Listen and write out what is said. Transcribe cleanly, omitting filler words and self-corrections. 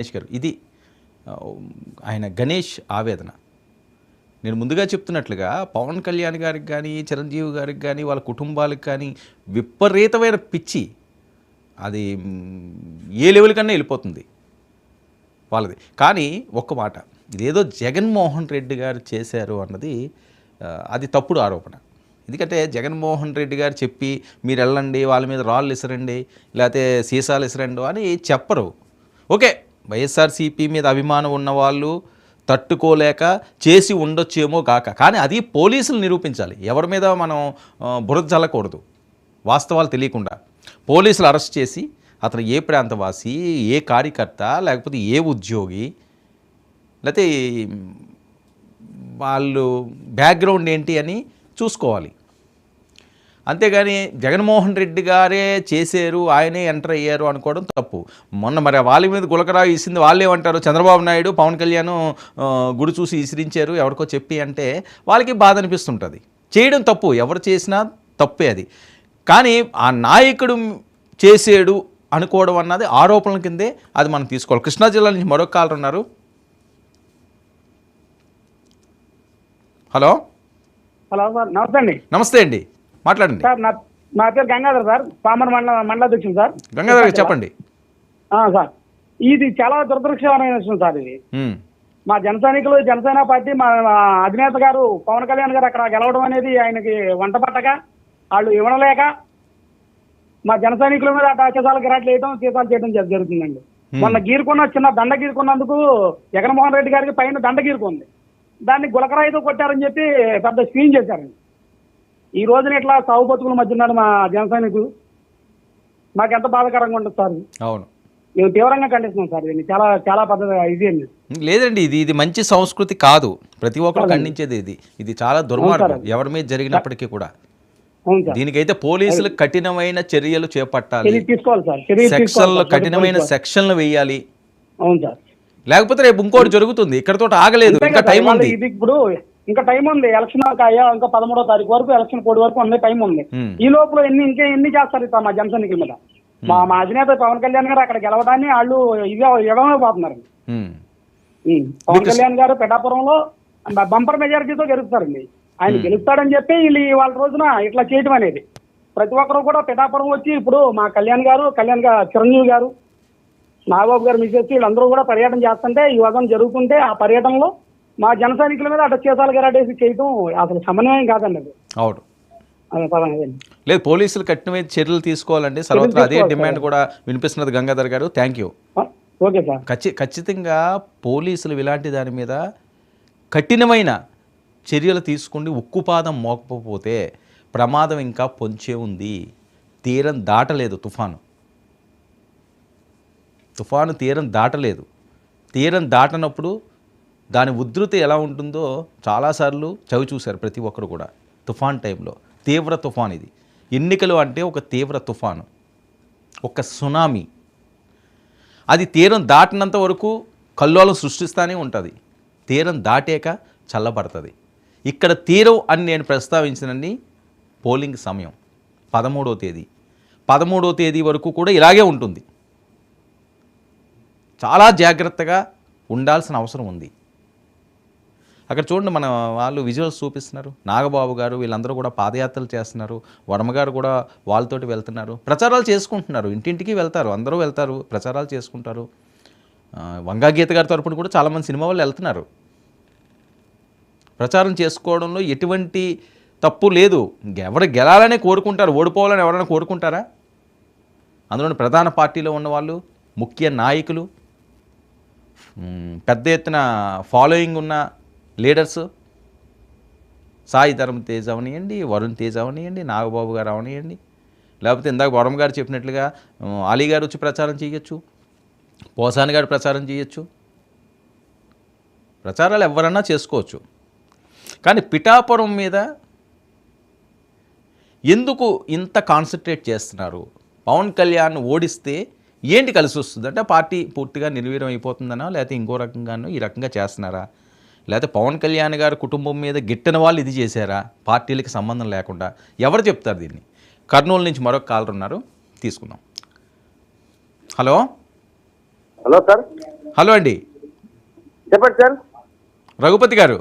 గణేష్ గారు ఇది ఆయన గణేష్ ఆవేదన. నేను ముందుగా చెప్తున్నట్లుగా పవన్ కళ్యాణ్ గారికి కానీ చిరంజీవి గారికి కానీ వాళ్ళ కుటుంబాలకు కానీ విపరీతమైన పిచ్చి అది ఏ లెవెల్ కన్నా వెళ్ళిపోతుంది వాళ్ళది. కానీ ఒక్క మాట, ఇదేదో జగన్మోహన్ రెడ్డి గారు చేశారు అన్నది అది తప్పుడు ఆరోపణ. ఎందుకంటే జగన్మోహన్ రెడ్డి గారు చెప్పి మీరు వెళ్ళండి వాళ్ళ మీద రాళ్ళు ఇసరండి లేకపోతే సీసాలు ఇసరండి అని చెప్పరు. ఓకే, వైఎస్ఆర్సీపీ మీద అభిమానం ఉన్నవాళ్ళు తట్టుకోలేక చేసి ఉండొచ్చేమో కాక, కానీ అది పోలీసులు నిరూపించాలి. ఎవరి మీద మనం బురద చల్లకూడదు. వాస్తవాలు తెలియకుండా పోలీసులు అరెస్ట్ చేసి అతను ఏ ప్రాంతవాసి, ఏ కార్యకర్త, లేకపోతే ఏ ఉద్యోగి, లేకపోతే వాళ్ళు బ్యాక్గ్రౌండ్ ఏంటి అని చూసుకోవాలి. అంతేగాని జగన్మోహన్ రెడ్డి గారే చేశారు ఆయనే ఎంటర్ అయ్యారు అనుకోవడం తప్పు. మొన్న మరి వాళ్ళ మీద గులకరాయి ఇసింది వాళ్ళు ఏమంటారు, చంద్రబాబు నాయుడు పవన్ కళ్యాణ్ గుడి చూసి ఇసిరించారు ఎవరికో చెప్పి అంటే వాళ్ళకి బాధ అనిపిస్తుంటుంది. చేయడం తప్పు, ఎవరు చేసినా తప్పే అది. కానీ ఆ నాయకుడు చేసాడు అనుకోవడం అన్నది ఆరోపణల కిందే అది మనం తీసుకోవాలి. కృష్ణా జిల్లా నుంచి మరొక కాలర్ ఉన్నారు. హలో హలో సార్, నమస్తే అండి. నమస్తే అండి, మాట్లాడండి సార్. నా పేరు గంగాధర్ సార్, పామర్ మండలాధ్యక్షుడు సార్. గంగాధర్ గారు చెప్పండి. సార్, ఇది చాలా దురదృష్టకరమైన విషయం సార్. ఇది మా జనసైనికులు, జనసేన పార్టీ, మా అధినేత గారు పవన్ కళ్యాణ్ గారు అక్కడ గెలవడం అనేది ఆయనకి వంట పట్టక, వాళ్ళు ఇవ్వలేక మా జనసైనికుల మీద అటాచాలు గిరాట్లు వేయడం, చీతాలు చేయడం జరుగుతుందండి. మొన్న గీరుకున్న చిన్న దండ గీరుకున్నందుకు జగన్మోహన్ రెడ్డి గారికి పైన దండ గీరుకుంది, దాన్ని గులకరాయితో కొట్టారని చెప్పి పెద్ద స్క్రీన్ చేశారండి. ఈ రోజున ఇట్లా సాగు బతుకుల మధ్య ఉన్నాడు మా జనసైనికులు. మాకు ఎంత బాధాకరంగా ఉంటుంది సార్. అవును, మేము తీవ్రంగా ఖండిస్తున్నాం సార్. దీన్ని చాలా చాలా పద్ధతి ఇది అండి. లేదండి, ఇది మంచి సంస్కృతి కాదు. ప్రతి ఒక్కరు ఖండించేది ఇది చాలా దుర్మార్గం ఎవరి మీద జరిగినప్పటికీ కూడా. దీనికైతే పోలీసులు కఠినమైన చర్యలు చేపట్టాలి, తీసుకోవాలి సార్. సెక్షన్లు కఠినమైన సెక్షన్లు వేయాలి. అవును సార్, లేకపోతే రేపు ఇంకోటి జరుగుతుంది. ఇక్కడతో ఆగలేదు, ఇంకా టైం ఉంది. ఇది ఇప్పుడు ఇంకా టైం ఉంది. ఎలక్షన్ ఇంకా 13వ తారీఖు వరకు, ఎలక్షన్ కోడ్ వరకు ఉంది, టైం ఉంది. ఈ లోపల ఎన్ని చేస్తారు ఇట్లా మా జనసైనికుల మీద? మా అధినేత పవన్ కళ్యాణ్ గారు అక్కడ గెలవడాన్ని వాళ్ళు ఇవ్వలేకపోతున్నారు. పవన్ కళ్యాణ్ గారు పిఠాపురంలో బంపర్ మెజారిటీతో గెలుస్తారండి. ఆయన గెలుస్తాడని చెప్పి వీళ్ళు వాళ్ళ రోజున ఇట్లా చేయడం అనేది ప్రతి ఒక్కరు కూడా పిఠాపురం వచ్చి ఇప్పుడు మా కళ్యాణ్ గారు చిరంజీవి గారు, నాగబాబు గారు మిసెస్ వీళ్ళందరూ కూడా పర్యటన చేస్తుంటే, ఈ విధంగా జరుగుతుంటే ఆ పర్యటనలో మా జన సైనికుల మీద అటు చేసాలు గరాటేసి చేయడం అసలు సమన్వయం కాదండి అది. అవును, లేదు, పోలీసులు కఠినమైన చర్యలు తీసుకోవాలండి. సర్వత్రా అదే డిమాండ్ కూడా వినిపిస్తున్నది. గంగాధర్ గారు, థ్యాంక్ యూ. Okay sir. ఖచ్చితంగా పోలీసులు ఇలాంటి దాని మీద కఠినమైన చర్యలు తీసుకుని ఉక్కుపాదం మోకపోతే ప్రమాదం ఇంకా పొంచే ఉంది. తీరం దాటలేదు తుఫాను తీరం దాటలేదు. తీరం దాటనప్పుడు దాని ఉధృతి ఎలా ఉంటుందో చాలాసార్లు చవి చూశారు ప్రతి ఒక్కరు కూడా. తుఫాన్ టైంలో తీవ్ర తుఫాన్ ఇది. ఎన్నికలు అంటే ఒక తీవ్ర తుఫాను, ఒక సునామీ. అది తీరం దాటినంత వరకు కల్లోలం సృష్టిస్తూనే ఉంటుంది. తీరం దాటాక చల్లబడుతుంది. ఇక్కడ తీరం అని నేను ప్రస్తావించినన్ని పోలింగ్ సమయం 13వ తేదీ. 13వ తేదీ వరకు కూడా ఇలాగే ఉంటుంది. చాలా జాగ్రత్తగా ఉండాల్సిన అవసరం ఉంది. అక్కడ చూడండి, మన వాళ్ళు విజువల్స్ చూపిస్తున్నారు. నాగబాబు గారు వీళ్ళందరూ కూడా పాదయాత్రలు చేస్తున్నారు. వర్మగారు కూడా వాళ్ళతోటి వెళ్తున్నారు, ప్రచారాలు చేసుకుంటున్నారు. ఇంటింటికి వెళ్తారు, అందరూ వెళ్తారు, ప్రచారాలు చేసుకుంటారు. వంగా గీత గారి తరపున కూడా చాలామంది సినిమా వాళ్ళు వెళ్తున్నారు. ప్రచారం చేసుకోవడంలో ఎటువంటి తప్పు లేదు. ఎవరు గెలాలనే కోరుకుంటారు, ఓడిపోవాలని ఎవరైనా కోరుకుంటారా? అందులో ప్రధాన పార్టీలో ఉన్నవాళ్ళు, ముఖ్య నాయకులు, పెద్ద ఎత్తున ఫాలోయింగ్ ఉన్న లీడర్స్, సాయి ధర్మ తేజ్ అవనియండి, వరుణ్ తేజ్ అవనియండి, నాగబాబు గారు అవనియండి, లేకపోతే ఇందాక వరం గారు చెప్పినట్లుగా అలీ గారు వచ్చి ప్రచారం చేయొచ్చు, పోసాని గారు ప్రచారం చేయొచ్చు. ప్రచారాలు ఎవరన్నా చేసుకోవచ్చు. కానీ పిఠాపురం మీద ఎందుకు ఇంత కాన్సన్ట్రేట్ చేస్తున్నారు? పవన్ కళ్యాణ్ ఓడిస్తే ఏంటి కలిసి వస్తుంది? అంటే పార్టీ పూర్తిగా నిర్వీర్యం అయిపోతుందనా, లేకపోతే ఇంకో రకంగానో ఈ రకంగా చేస్తున్నారా? లేకపోతే పవన్ కళ్యాణ్ గారి కుటుంబం మీద గిట్టిన వాళ్ళు ఇది చేశారా? పార్టీలకి సంబంధం లేకుండా ఎవరు చెప్తారు దీన్ని? కర్నూలు నుంచి మరొక కాలర్ ఉన్నారు, తీసుకుందాం. హలో హలో సార్, హలో అండి, చెప్పండి సార్. రఘుపతి గారు.